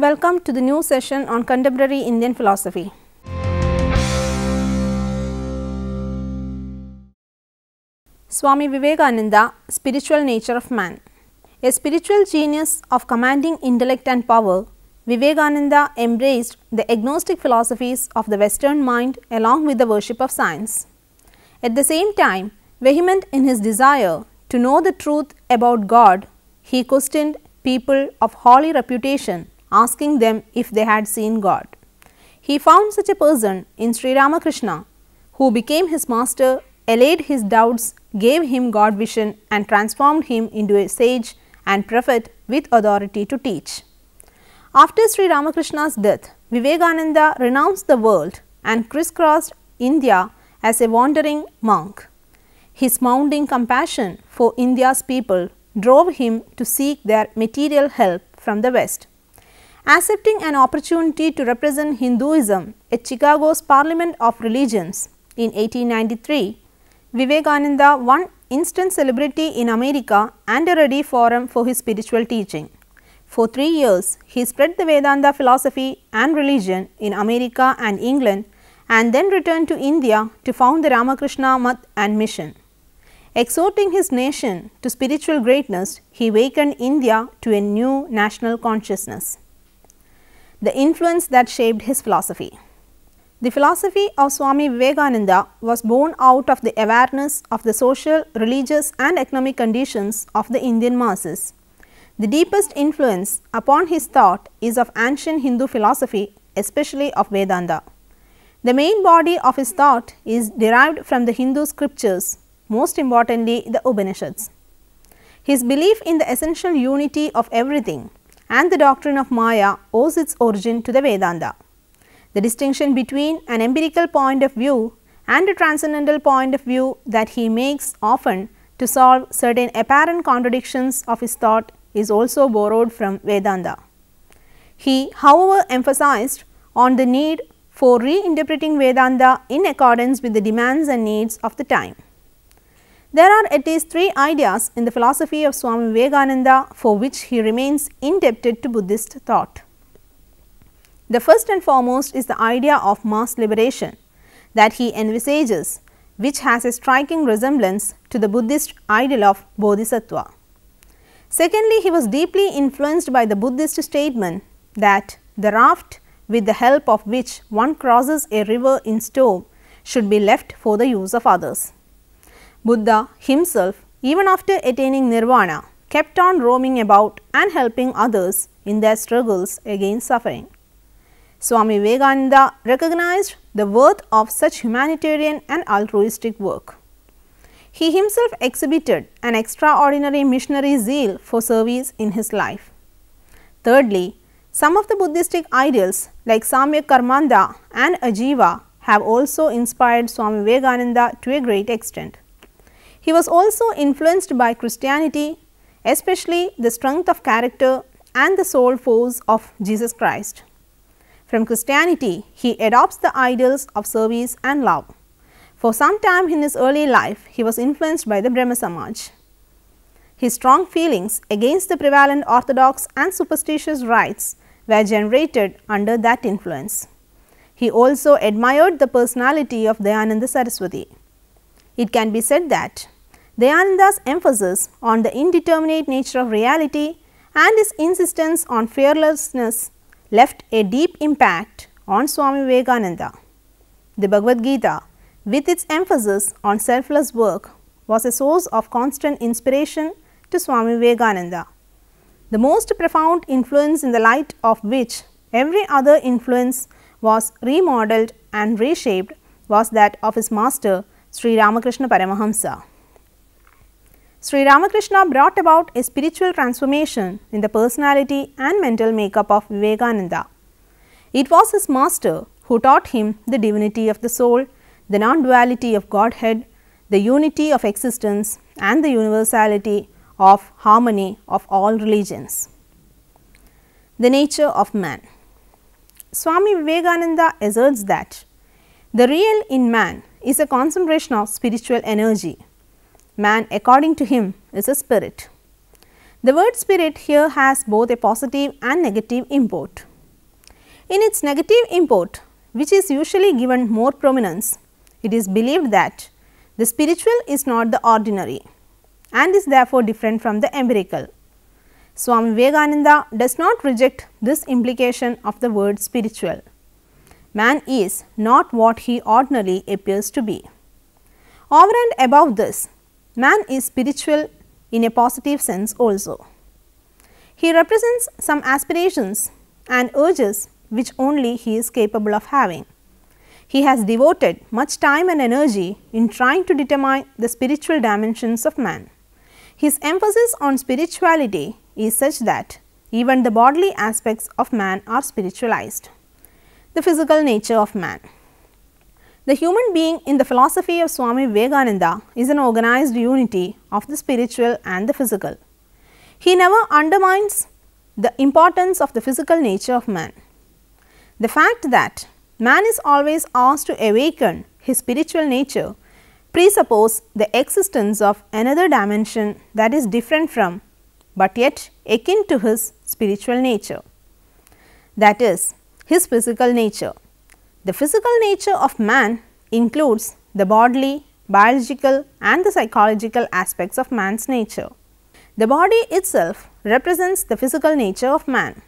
Welcome to the new session on contemporary Indian philosophy. Swami Vivekananda, Spiritual Nature of Man. A spiritual genius of commanding intellect and power, Vivekananda embraced the agnostic philosophies of the Western mind along with the worship of science. At the same time, vehement in his desire to know the truth about God, he questioned people of holy reputation, asking them if they had seen God. He found such a person in Sri Ramakrishna, who became his master, allayed his doubts, gave him God vision and transformed him into a sage and prophet with authority to teach. After Sri Ramakrishna's death, Vivekananda renounced the world and crisscrossed India as a wandering monk. His mounting compassion for India's people drove him to seek their material help from the West. Accepting an opportunity to represent Hinduism at Chicago's Parliament of Religions in 1893, Vivekananda won instant celebrity in America and a ready forum for his spiritual teaching. For 3 years, he spread the Vedanta philosophy and religion in America and England and then returned to India to found the Ramakrishna Math and mission. Exhorting his nation to spiritual greatness, he awakened India to a new national consciousness. The influence that shaped his philosophy. The philosophy of Swami Vivekananda was born out of the awareness of the social, religious and economic conditions of the Indian masses. The deepest influence upon his thought is of ancient Hindu philosophy, especially of Vedanta. The main body of his thought is derived from the Hindu scriptures, most importantly the Upanishads. His belief in the essential unity of everything and the doctrine of Maya owes its origin to the Vedanta. The distinction between an empirical point of view and a transcendental point of view that he makes often to solve certain apparent contradictions of his thought is also borrowed from Vedanta. He, however, emphasized on the need for reinterpreting Vedanta in accordance with the demands and needs of the time. There are at least 3 ideas in the philosophy of Swami Vivekananda for which he remains indebted to Buddhist thought. The first and foremost is the idea of mass liberation that he envisages, which has a striking resemblance to the Buddhist ideal of Bodhisattva. Secondly, he was deeply influenced by the Buddhist statement that the raft with the help of which one crosses a river in storm should be left for the use of others. Buddha himself, even after attaining nirvana, kept on roaming about and helping others in their struggles against suffering. Swami Vivekananda recognized the worth of such humanitarian and altruistic work. He himself exhibited an extraordinary missionary zeal for service in his life. Thirdly, some of the Buddhistic ideals like Samyak Karmanda and Ajiva have also inspired Swami Vivekananda to a great extent. He was also influenced by Christianity, especially the strength of character and the soul force of Jesus Christ. From Christianity, he adopts the ideals of service and love. For some time in his early life, he was influenced by the Brahma Samaj. His strong feelings against the prevalent orthodox and superstitious rites were generated under that influence. He also admired the personality of Dayananda Saraswati. It can be said that Dayananda's emphasis on the indeterminate nature of reality and his insistence on fearlessness left a deep impact on Swami Vivekananda. The Bhagavad Gita, with its emphasis on selfless work, was a source of constant inspiration to Swami Vivekananda. The most profound influence in the light of which every other influence was remodeled and reshaped was that of his master Sri Ramakrishna Paramahamsa. Sri Ramakrishna brought about a spiritual transformation in the personality and mental makeup of Vivekananda. It was his master who taught him the divinity of the soul, the non-duality of Godhead, the unity of existence and the universality of harmony of all religions. The nature of man. Swami Vivekananda asserts that the real in man is a concentration of spiritual energy. Man, according to him, is a spirit. The word spirit here has both a positive and negative import. In its negative import, which is usually given more prominence, it is believed that the spiritual is not the ordinary and is therefore different from the empirical. Swami Vivekananda does not reject this implication of the word spiritual. Man is not what he ordinarily appears to be. Over and above this, man is spiritual in a positive sense also. He represents some aspirations and urges which only he is capable of having. He has devoted much time and energy in trying to determine the spiritual dimensions of man. His emphasis on spirituality is such that even the bodily aspects of man are spiritualized. The physical nature of man. The human being in the philosophy of Swami Vivekananda is an organized unity of the spiritual and the physical. He never undermines the importance of the physical nature of man. The fact that man is always asked to awaken his spiritual nature presupposes the existence of another dimension that is different from but yet akin to his spiritual nature, that is his physical nature. The physical nature of man includes the bodily, biological and the psychological aspects of man's nature. The body itself represents the physical nature of man.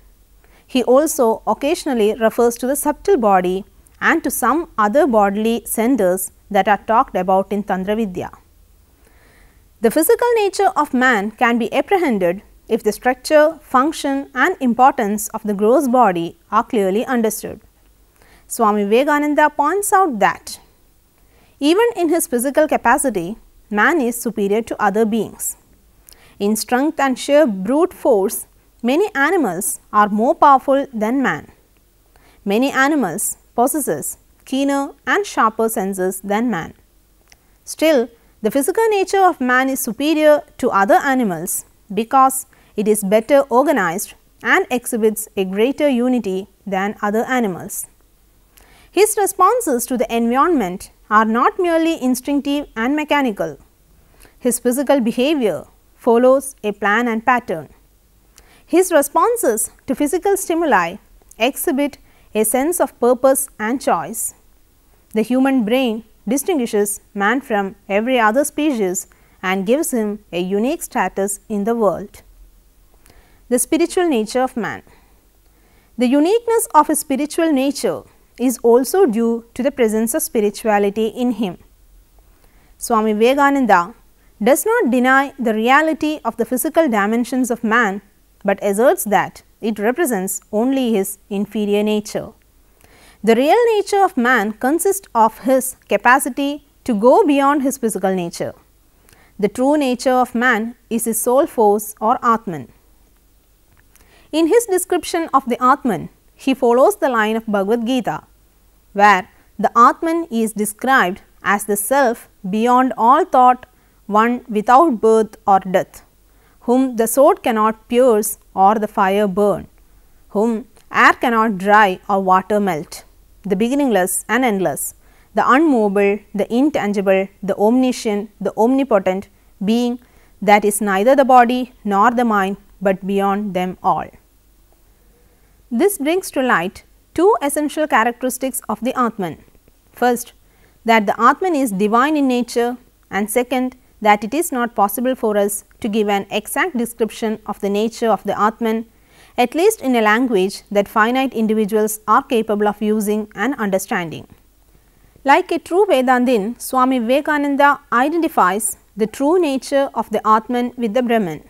He also occasionally refers to the subtle body and to some other bodily centers that are talked about in Tantra Vidya. The physical nature of man can be apprehended if the structure, function and importance of the gross body are clearly understood. Swami Vivekananda points out that even in his physical capacity, man is superior to other beings. In strength and sheer brute force, many animals are more powerful than man. Many animals possess keener and sharper senses than man. Still, the physical nature of man is superior to other animals because it is better organized and exhibits a greater unity than other animals. His responses to the environment are not merely instinctive and mechanical. His physical behavior follows a plan and pattern. His responses to physical stimuli exhibit a sense of purpose and choice. The human brain distinguishes man from every other species and gives him a unique status in the world. The spiritual nature of man. The uniqueness of his spiritual nature is also due to the presence of spirituality in him. Swami Vivekananda does not deny the reality of the physical dimensions of man, but asserts that it represents only his inferior nature. The real nature of man consists of his capacity to go beyond his physical nature. The true nature of man is his soul force or Atman. In his description of the Atman, he follows the line of Bhagavad Gita, where the Atman is described as the self beyond all thought, one without birth or death, whom the sword cannot pierce or the fire burn, whom air cannot dry or water melt, the beginningless and endless, the unmovable, the intangible, the omniscient, the omnipotent being that is neither the body nor the mind, but beyond them all. This brings to light two essential characteristics of the Atman. First, that the Atman is divine in nature, and second, that it is not possible for us to give an exact description of the nature of the Atman, at least in a language that finite individuals are capable of using and understanding. Like a true Vedandin, Swami Vivekananda identifies the true nature of the Atman with the Brahman.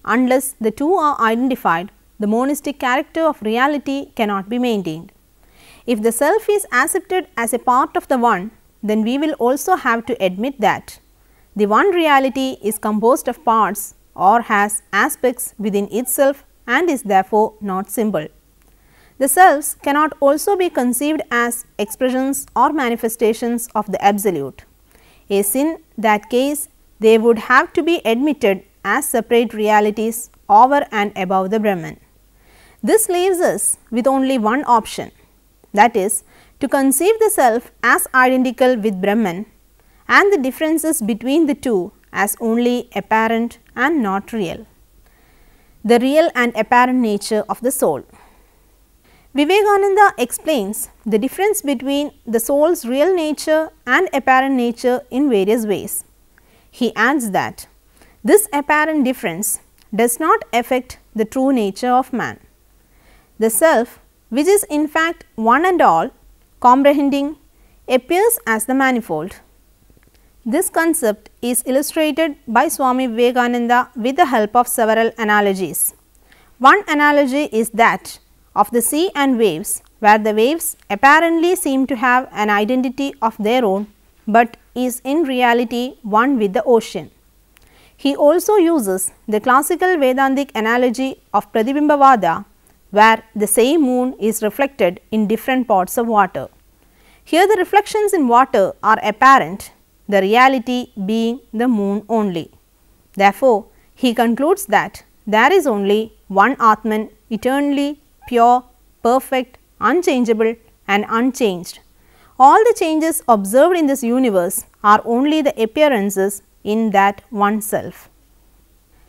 Unless the two are identified, the monistic character of reality cannot be maintained. If the self is accepted as a part of the one, then we will also have to admit that the one reality is composed of parts or has aspects within itself and is therefore not simple. The selves cannot also be conceived as expressions or manifestations of the absolute. As in that case, they would have to be admitted as separate realities over and above the Brahman. This leaves us with only one option, that is, to conceive the self as identical with Brahman and the differences between the two as only apparent and not real. The real and apparent nature of the soul. Vivekananda explains the difference between the soul's real nature and apparent nature in various ways. He adds that this apparent difference does not affect the true nature of man. The self, which is in fact one and all, comprehending, appears as the manifold. This concept is illustrated by Swami Vivekananda with the help of several analogies. One analogy is that of the sea and waves, where the waves apparently seem to have an identity of their own, but is in reality one with the ocean. He also uses the classical Vedantic analogy of Pratibimbavada, where the same moon is reflected in different pots of water. Here the reflections in water are apparent, the reality being the moon only. Therefore, he concludes that there is only one Atman, eternally pure, perfect, unchangeable and unchanged. All the changes observed in this universe are only the appearances in that one self.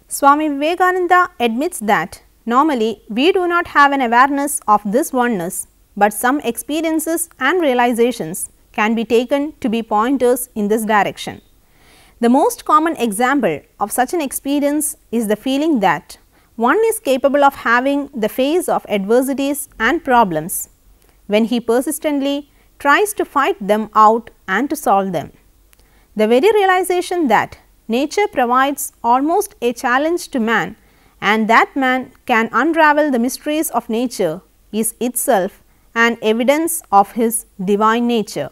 Swami Vivekananda admits that normally we do not have an awareness of this oneness, but some experiences and realizations can be taken to be pointers in this direction. The most common example of such an experience is the feeling that one is capable of having the face of adversities and problems when he persistently tries to fight them out and to solve them. The very realization that nature provides almost a challenge to man and that man can unravel the mysteries of nature is itself an evidence of his divine nature.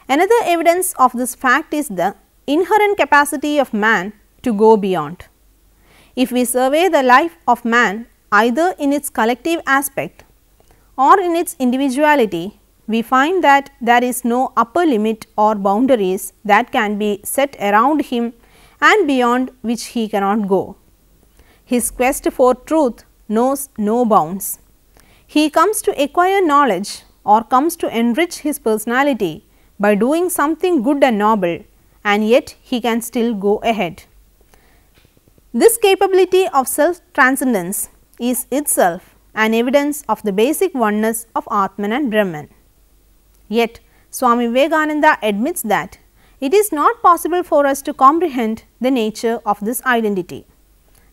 Another evidence of this fact is the inherent capacity of man to go beyond. If we survey the life of man either in its collective aspect or in its individuality, we find that there is no upper limit or boundaries that can be set around him and beyond which he cannot go. His quest for truth knows no bounds. He comes to acquire knowledge or comes to enrich his personality by doing something good and noble, and yet he can still go ahead. This capability of self-transcendence is itself an evidence of the basic oneness of Atman and Brahman. Yet, Swami Vivekananda admits that it is not possible for us to comprehend the nature of this identity.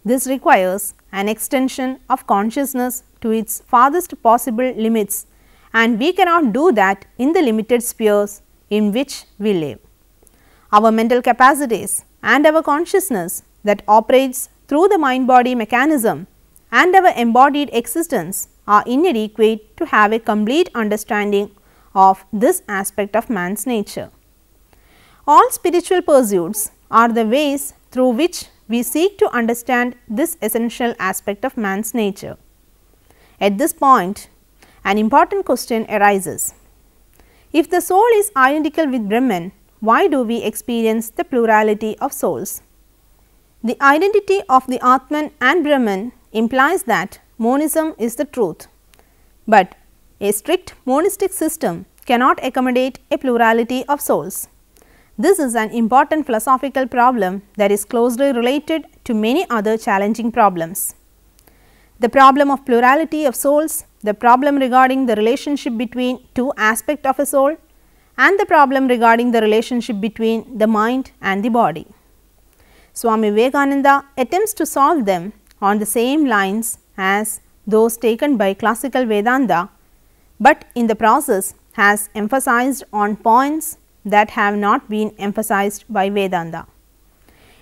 This requires an extension of consciousness to its farthest possible limits, and we cannot do that in the limited spheres in which we live. Our mental capacities and our consciousness that operates through the mind-body mechanism and our embodied existence are inadequate to have a complete understanding of this aspect of man's nature. All spiritual pursuits are the ways through which we seek to understand this essential aspect of man's nature. At this point, an important question arises. If the soul is identical with Brahman, why do we experience the plurality of souls? The identity of the Atman and Brahman implies that monism is the truth, but a strict monistic system cannot accommodate a plurality of souls. This is an important philosophical problem that is closely related to many other challenging problems. The problem of plurality of souls, the problem regarding the relationship between two aspects of a soul, and the problem regarding the relationship between the mind and the body. Swami Vivekananda attempts to solve them on the same lines as those taken by classical Vedanta, but in the process has emphasized on points that have not been emphasized by Vedanta.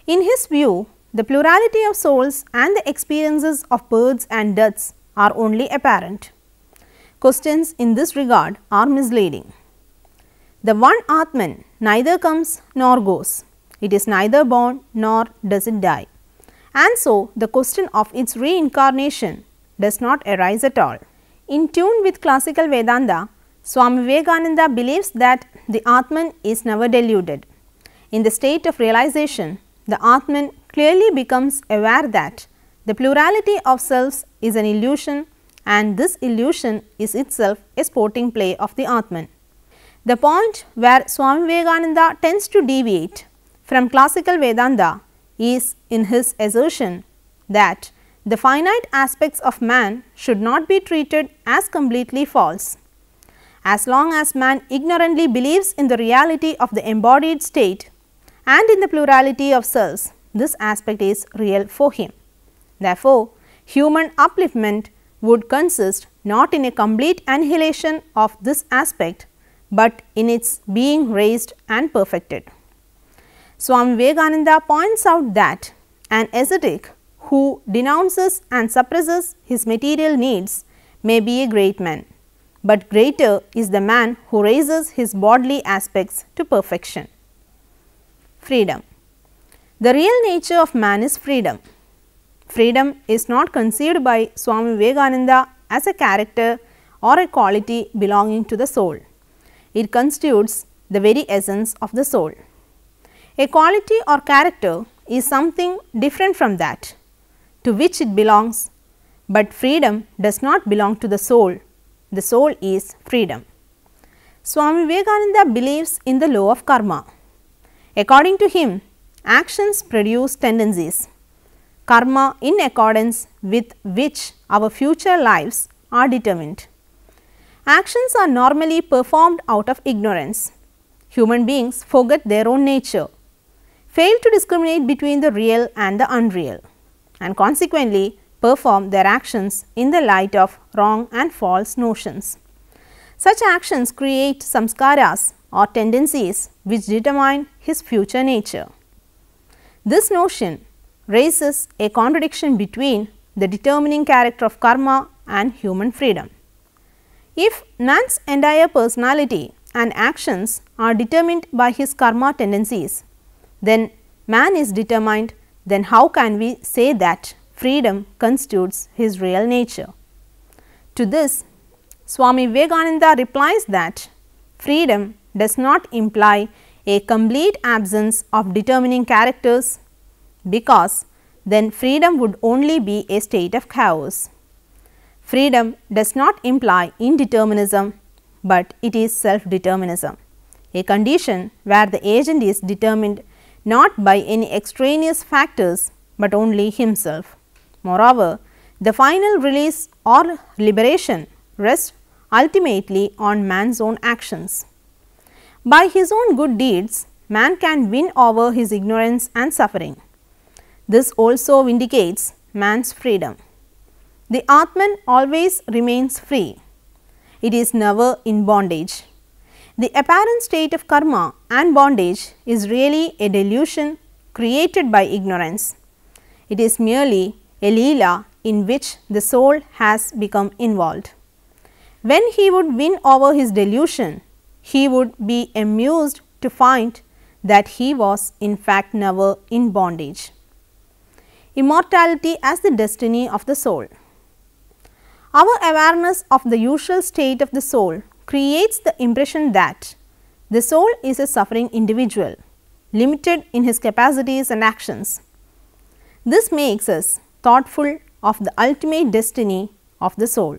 In his view, the plurality of souls and the experiences of births and deaths are only apparent. Questions in this regard are misleading. The one Atman neither comes nor goes. It is neither born nor does it die. And so, the question of its reincarnation does not arise at all. In tune with classical Vedanta, Swami Vivekananda believes that the Atman is never deluded. In the state of realization, the Atman clearly becomes aware that the plurality of selves is an illusion, and this illusion is itself a sporting play of the Atman. The point where Swami Vivekananda tends to deviate from classical Vedanta is in his assertion that the finite aspects of man should not be treated as completely false. As long as man ignorantly believes in the reality of the embodied state and in the plurality of selves, this aspect is real for him. Therefore, human upliftment would consist not in a complete annihilation of this aspect, but in its being raised and perfected. Swami Vivekananda points out that an ascetic who denounces and suppresses his material needs may be a great man, but greater is the man who raises his bodily aspects to perfection. Freedom. The real nature of man is freedom. Freedom is not conceived by Swami Vivekananda as a character or a quality belonging to the soul. It constitutes the very essence of the soul. A quality or character is something different from that to which it belongs, but freedom does not belong to the soul. The soul is freedom. Swami Vivekananda believes in the law of karma. According to him, actions produce tendencies. Karma in accordance with which our future lives are determined. Actions are normally performed out of ignorance. Human beings forget their own nature, fail to discriminate between the real and the unreal, and consequently perform their actions in the light of wrong and false notions. Such actions create samskaras or tendencies which determine his future nature. This notion raises a contradiction between the determining character of karma and human freedom. If man's entire personality and actions are determined by his karma tendencies, then man is determined, then how can we say that freedom constitutes his real nature? To this, Swami Vivekananda replies that freedom does not imply a complete absence of determining characters, because then freedom would only be a state of chaos. Freedom does not imply indeterminism, but it is self-determinism, a condition where the agent is determined not by any extraneous factors, but only himself. Moreover, the final release or liberation rests ultimately on man's own actions. By his own good deeds, man can win over his ignorance and suffering. This also vindicates man's freedom. The Atman always remains free. It is never in bondage. The apparent state of karma and bondage is really a delusion created by ignorance. It is merely a leela in which the soul has become involved. When he would win over his delusion, he would be amused to find that he was in fact never in bondage. Immortality as the destiny of the soul. Our awareness of the usual state of the soul creates the impression that the soul is a suffering individual, limited in his capacities and actions. This makes us thoughtful of the ultimate destiny of the soul.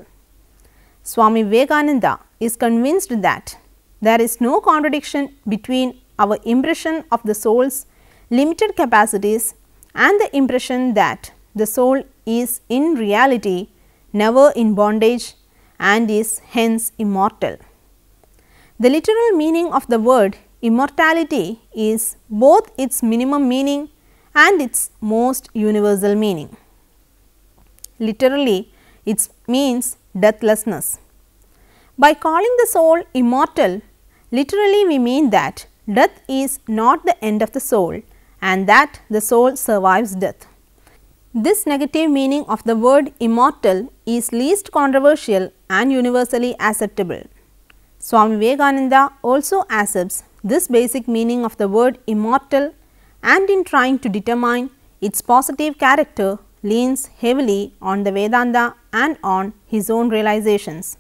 Swami Vivekananda is convinced that there is no contradiction between our impression of the soul's limited capacities and the impression that the soul is in reality never in bondage and is hence immortal. The literal meaning of the word immortality is both its minimum meaning and its most universal meaning. Literally, it means deathlessness. By calling the soul immortal, literally we mean that death is not the end of the soul and that the soul survives death. This negative meaning of the word immortal is least controversial and universally acceptable. Swami Vivekananda also accepts this basic meaning of the word immortal, and in trying to determine its positive character leans heavily on the Vedanta and on his own realizations.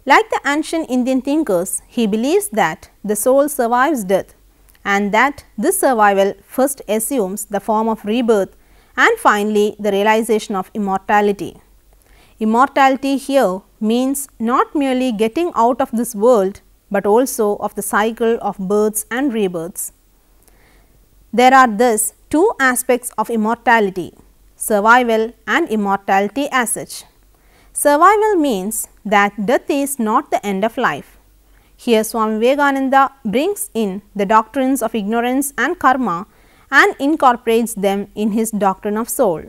Like the ancient Indian thinkers, he believes that the soul survives death and that this survival first assumes the form of rebirth and finally the realization of immortality. Immortality here means not merely getting out of this world, but also of the cycle of births and rebirths. There are thus two aspects of immortality: survival and immortality as such. Survival means that death is not the end of life. Here Swami Vivekananda brings in the doctrines of ignorance and karma and incorporates them in his doctrine of soul.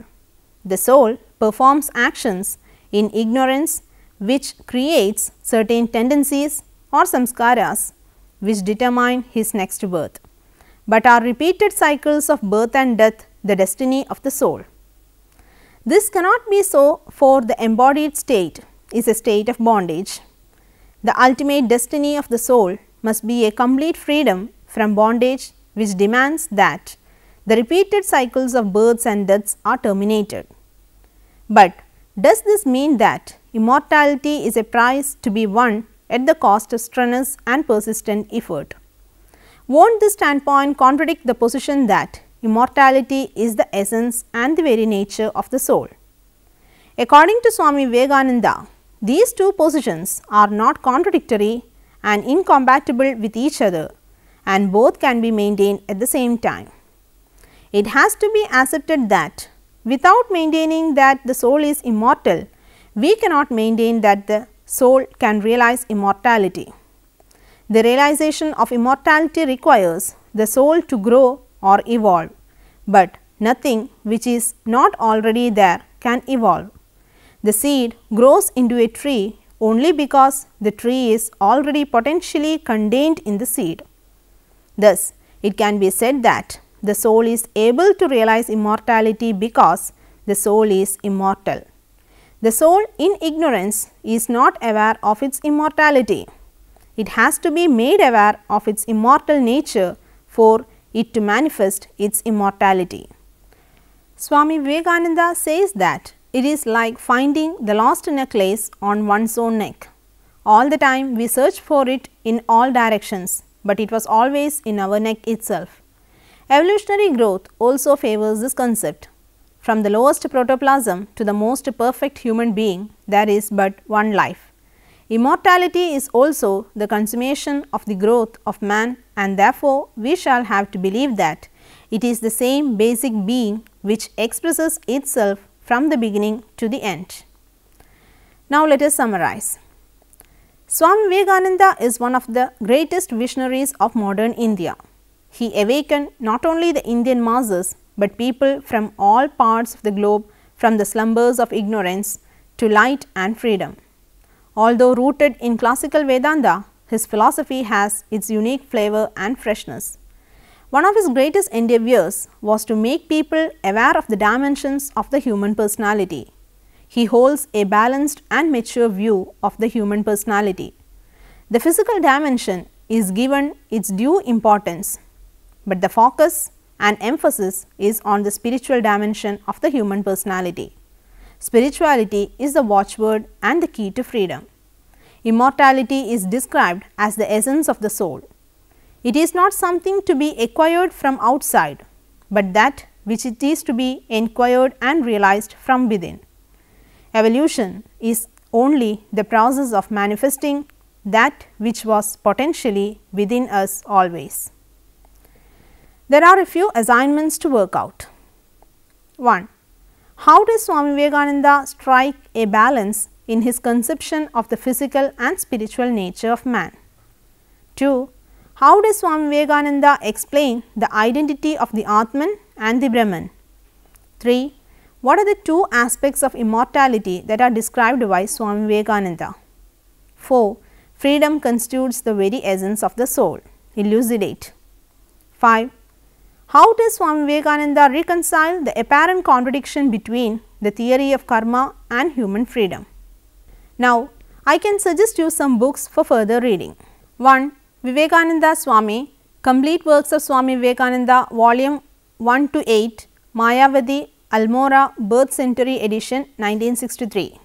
The soul performs actions in ignorance which creates certain tendencies or samskaras which determine his next birth, but are repeated cycles of birth and death the destiny of the soul. This cannot be so, for the embodied state is a state of bondage. The ultimate destiny of the soul must be a complete freedom from bondage, which demands that the repeated cycles of births and deaths are terminated. But does this mean that immortality is a prize to be won at the cost of strenuous and persistent effort? Won't this standpoint contradict the position that immortality is the essence and the very nature of the soul? According to Swami Vivekananda, these two positions are not contradictory and incompatible with each other, and both can be maintained at the same time. It has to be accepted that without maintaining that the soul is immortal, we cannot maintain that the soul can realize immortality. The realization of immortality requires the soul to grow or evolve, but nothing which is not already there can evolve. The seed grows into a tree only because the tree is already potentially contained in the seed. Thus, it can be said that the soul is able to realize immortality because the soul is immortal. The soul in ignorance is not aware of its immortality. It has to be made aware of its immortal nature for it to manifest its immortality. Swami Vivekananda says that it is like finding the lost necklace on one's own neck. All the time we search for it in all directions, but it was always in our neck itself. Evolutionary growth also favors this concept. From the lowest protoplasm to the most perfect human being, there is but one life. Immortality is also the consummation of the growth of man, and therefore, we shall have to believe that it is the same basic being which expresses itself from the beginning to the end. Now, let us summarize. Swami Vivekananda is one of the greatest visionaries of modern India. He awakened not only the Indian masses, but people from all parts of the globe from the slumbers of ignorance to light and freedom. Although rooted in classical Vedanta, his philosophy has its unique flavor and freshness. One of his greatest endeavors was to make people aware of the dimensions of the human personality. He holds a balanced and mature view of the human personality. The physical dimension is given its due importance, but the focus and emphasis is on the spiritual dimension of the human personality. Spirituality is the watchword and the key to freedom. Immortality is described as the essence of the soul. It is not something to be acquired from outside, but that which it is to be acquired and realized from within. Evolution is only the process of manifesting that which was potentially within us always. There are a few assignments to work out. 1. How does Swami Vivekananda strike a balance in his conception of the physical and spiritual nature of man? 2. How does Swami Vivekananda explain the identity of the Atman and the Brahman? 3. What are the two aspects of immortality that are described by Swami Vivekananda? 4. Freedom constitutes the very essence of the soul. Elucidate. 5. How does Swami Vivekananda reconcile the apparent contradiction between the theory of karma and human freedom? Now, I can suggest you some books for further reading. 1. Vivekananda Swami, Complete Works of Swami Vivekananda, Volume 1 to 8, Mayavadi, Almora, Birth Century Edition, 1963.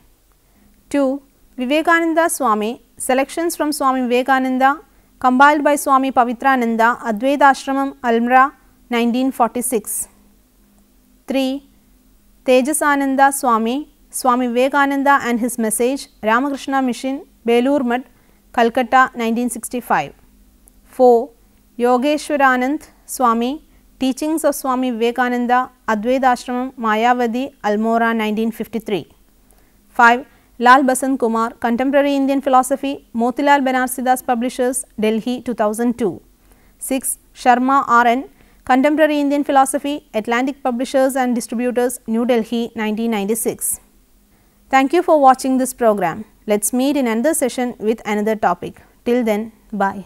2. Vivekananda Swami, Selections from Swami Vivekananda, compiled by Swami Pavitrananda, Advaita Ashramam, Almora, 1946. 3. Tejasananda Swami, Swami Vivekananda and his message, Ramakrishna Mission, Belur Mutt, Calcutta, 1965. 4. Yogeshwaranand Swami, Teachings of Swami Vivekananda, Advaita Ashramam, Mayavadi, Almora 1953. 5. Lal Basant Kumar, Contemporary Indian Philosophy, Motilal Banarsidass Publishers, Delhi 2002. 6. Sharma R.N., Contemporary Indian Philosophy, Atlantic Publishers and Distributors, New Delhi 1996. Thank you for watching this program. Let's meet in another session with another topic. Till then, bye.